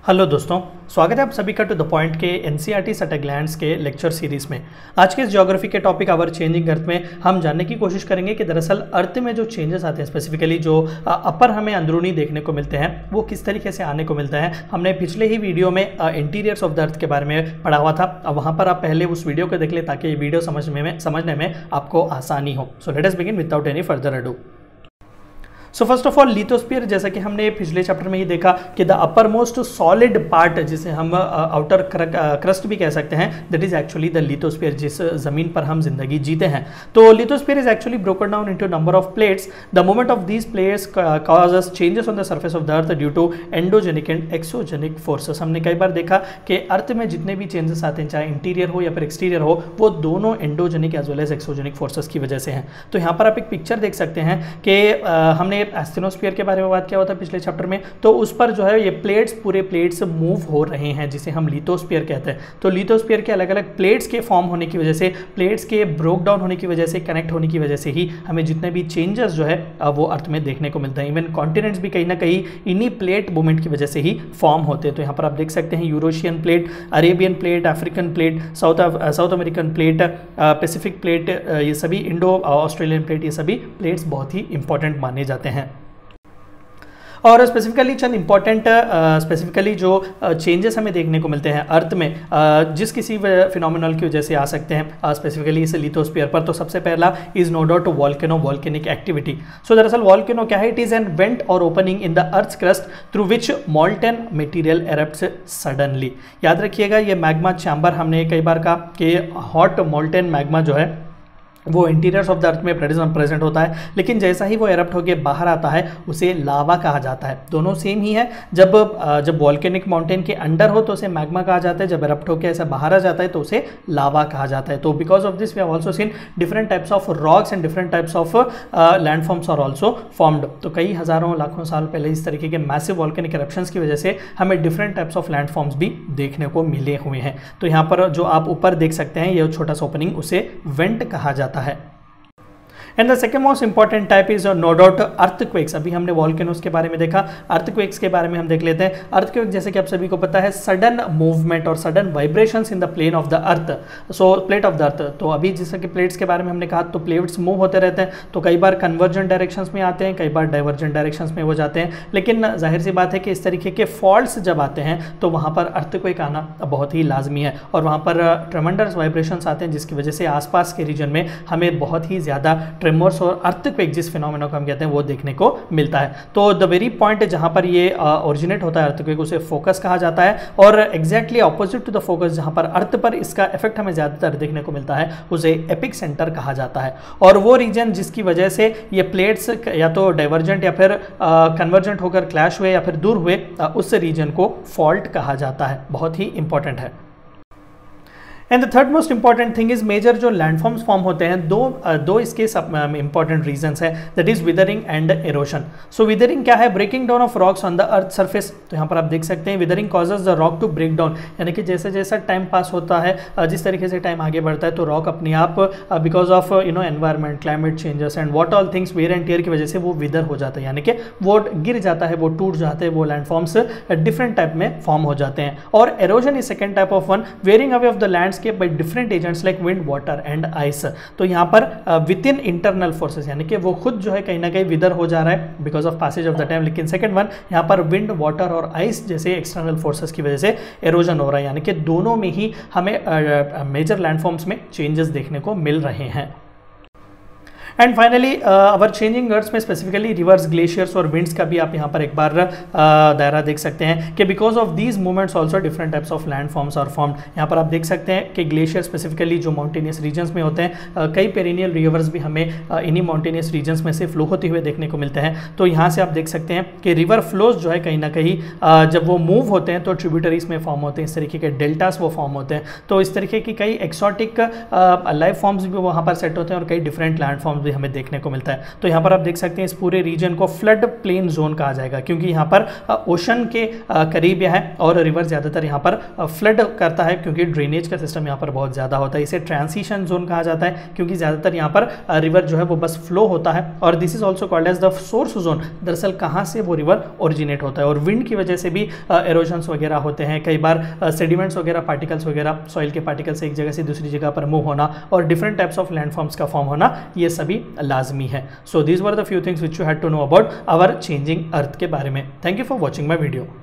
Hello दोस्तों, स्वागत है आप सभी का टू द पॉइंट के एनसीईआरटी एट अ ग्लैंस के लेक्चर सीरीज में। आज के इस ज्योग्राफी के टॉपिक आवर चेंजिंग अर्थ में हम जानने की कोशिश करेंगे कि दरअसल अर्थ में जो चेंजेस आते हैं, स्पेसिफिकली जो अपर हमें अंदरूनी देखने को मिलते हैं, वो किस तरीके से आने को मिलता है। हमने पिछले ही वीडियो में इंटीरियर्स ऑफ द अर्थ के बारे में पढ़ा हुआ था। अब वहाँ पर आप पहले उस वीडियो को देख ले ताकि ये वीडियो समझने में आपको आसानी हो। So let us begin without any further ado. So first of all lithosphere, जैसा कि हमने पिछले चैप्टर में ही देखा कि the upper most solid part, जिसे हम आउटर क्रस्ट भी कह सकते हैं, that is actually the lithosphere, जिस जमीन पर हम जिंदगी जीते हैं। तो lithosphere is actually broken down into number of plates. The movement of these plates causes changes on the surface of the earth due to endogenic and exogenic forces. हमने कई बार देखा कि अर्थ में जितने भी चेंजेस आते हैं, चाहे इंटीरियर हो या फिर एक्सटीरियर हो, वो दोनों endogenic as well as exogenic forces की वजह से हैं। तो यहाँ पर आप एक पिक्चर देख सकते हैं कि हमने एस्थेनोस्फीयर के बारे में बात किया हुआ था पिछले चैप्टर में। तो उस पर जो है ये पूरे प्लेट्स मूव हो रहे हैं, जिसे हम लिथोस्फीयर कहते हैं। तो लिथोस्फीयर के अलग अलग प्लेट्स के फॉर्म होने की वजह से, प्लेट्स के ब्रोक डाउन होने की वजह से, कनेक्ट होने की वजह से ही हमें जितने भी चेंजेस जो है वो अर्थ में देखने को मिलते हैं। इवन कॉन्टिनेंट्स भी कहीं ना कहीं इन्हीं प्लेट मूवमेंट की वजह से ही फॉर्म होते हैं। तो यहाँ पर आप देख सकते हैं Eurasian plate, Arabian plate, African plate, south American plate, Pacific plate, ये सभी इंडो ऑस्ट्रेलियन प्लेट, ये सभी प्लेट्स बहुत ही इंपॉर्टेंट माने जाते हैं। और स्पेसिफिकली चंद इंपॉर्टेंट स्पेसिफिकली जो चेंजेस हमें देखने को मिलते हैं अर्थ में, जिस किसी फिनोमिनल की वजह से आ सकते हैं, स्पेसिफिकली इस लिथोस्फीयर पर। तो सबसे पहला is no doubt volcanic activity. So दरअसल वॉल्केनो क्या है? It is an vent or opening in the earth crust through which molten material erupts suddenly. याद रखिएगा, ये मैग्मा चैम्बर हमने कई बार कहा कि हॉट मॉल्टेन मैग्मा जो है वो इंटीरियर्स ऑफ द अर्थ में प्रेजेंट होता है, लेकिन जैसा ही वो एरप्ट होकर बाहर आता है उसे लावा कहा जाता है। दोनों सेम ही है। जब वॉल्केनिक माउंटेन के अंडर हो तो उसे मैग्मा कहा जाता है, जब एरप्ट होकर ऐसा बाहर आ जाता है तो उसे लावा कहा जाता है। तो because of this we have also seen different types of rocks and different types of landforms are also formed. तो कई हजारों लाखों साल पहले इस तरीके के मैसिव वॉल्केनिक एरप्शंस की वजह से हमें डिफरेंट टाइप्स ऑफ लैंडफॉर्म्स भी देखने को मिले हुए हैं। तो यहाँ पर जो आप ऊपर देख सकते हैं, ये छोटा सा ओपनिंग, उसे वेंट कहा जाता है। And the second most important type is no doubt earthquakes. अभी हमने वॉल्केनोस के बारे में देखा, अर्थक्वेक्स के बारे में हम देख लेते हैं। अर्थक्वेक, जैसे कि आप सभी को पता है, सडन मूवमेंट और sudden vibrations in the plane of the earth, so plate of the earth. तो अभी जैसे कि प्लेट्स के बारे में हमने कहा, तो प्लेट्स मूव होते रहते हैं, तो कई बार कन्वर्जेंट डायरेक्शंस में आते हैं, कई बार डाइवर्जेंट डायरेक्शंस में वो जाते हैं। लेकिन जाहिर सी बात है कि इस तरीके के फॉल्ट्स जब आते हैं तो वहाँ पर अर्थक्वेक आना बहुत ही लाजमी है, और वहाँ पर ट्रेमेंडस वाइब्रेशंस आते हैं, जिसकी वजह से आसपास के रीजन में हमें बहुत ही ज़्यादा ट्रेमोर्स और अर्थक्वेक, जिस फिनोमेना को हम कहते हैं, वो देखने को मिलता है। तो द वेरी पॉइंट जहां पर ये ओरिजिनेट होता है अर्थक्वेक, उसे फोकस कहा जाता है, और exactly opposite to the focus, जहां पर अर्थ पर इसका इफेक्ट हमें ज्यादातर देखने को मिलता है, उसे एपिक सेंटर कहा जाता है। और वो रीजन जिसकी वजह से ये प्लेट्स या तो डाइवर्जेंट या फिर कन्वर्जेंट होकर क्लैश हुए या फिर दूर हुए, उस रीजन को फॉल्ट कहा जाता है। बहुत ही इंपॉर्टेंट है। And the third most important thing is major जो लैंडफॉर्म्स फॉर्म होते हैं, दो इसके इंपॉर्टेंट रीजंस है, that is weathering and erosion. So weathering क्या है? Breaking down of rocks on the earth surface. तो यहाँ पर आप देख सकते हैं weathering causes the rock to break down, यानी कि जैसे जैसा टाइम पास होता है, जिस तरीके से टाइम आगे बढ़ता है, तो रॉक अपने आप because of environment, climate changes and what all things, wear and tear की वजह से वो विदर हो जाता है, यानी कि वो गिर जाता है, वो टूट जाते हैं, वो लैंडफॉर्म्स डिफरेंट टाइप में फॉर्म हो जाते हैं। और halogen is second type of one, wearing away of the landscape by different agents like wind, water and ice. तो यहाँ पर विद इन इंटरनल फोर्सेस, यानी कि वो खुद जो है कहीं ना कहीं विदर हो जा रहा है because of passage of the time. लेकिन सेकंड वन, यहाँ पर विंड, वाटर और आइस जैसे एक्सटर्नल फोर्सेस की वजह से एरोजन हो रहा है, यानी कि दोनों में ही हमें मेजर लैंडफॉर्म्स में चेंजेस देखने को मिल रहे हैं। And finally our changing earth में स्पेसिफिकली रिवर्स, ग्लेशियर्स और विंड्स का भी आप यहाँ पर एक बार दायरा देख सकते हैं कि because of these movements also different types of land forms are formed. यहाँ पर आप देख सकते हैं कि ग्लेशियर स्पेसिफिकली जो माउंटेनियस रीजन्स में होते हैं, कई पेरिनियल रिवर्स भी हमें इन्हीं माउंटेनियस रीजन्स में से फ्लो होते हुए देखने को मिलते हैं। तो यहाँ से आप देख सकते हैं कि रिवर फ्लोज जो है कहीं ना कहीं जब वो मूव होते हैं तो ट्रिब्यूटरीज में फॉर्म होते हैं, इस तरीके के डेल्टास वो फॉर्म होते हैं। तो इस तरीके की कई एक्सोटिक लाइफ फॉर्म्स भी वहाँ पर सेट होते हैं और कई डिफरेंट लैंड फॉर्म्स भी हमें देखने को मिलता है। तो यहाँ पर आप देख सकते हैं इस पूरे रीजन को फ्लड प्लेन जोन कहा जाएगा, क्योंकि यहाँ पर ओशन के करीब यह है और रिवर ज़्यादातर यहाँ पर फ्लड करता है, क्योंकि ड्रेनेज का सिस्टम यहाँ पर बहुत ज़्यादा होता है। इसे ट्रांसिशन जोन कहा जाता है, क्योंकि ज़्यादातर यहाँ पर रिवर जो है वो बस फ्लो होता है। और this is also called as the source zone, दरअसल कहाँ से वो रिवर ओरिजिनेट होता है। और विंड की वजह से भी एरोजन्स वगैरह होते हैं, कई बार सेडिमेंट्स वगैरह, पार्टिकल्स वगैरह, सॉइल के पार्टिकल्स एक जगह से दूसरी जगह पर मूव होना और डिफरेंट टाइप्स ऑफ लैंडफॉर्म्स का फॉर्म होना, ये सभी लाजमी है। So these were the few things which you had to know about our changing earth के बारे में। Thank you for watching my video.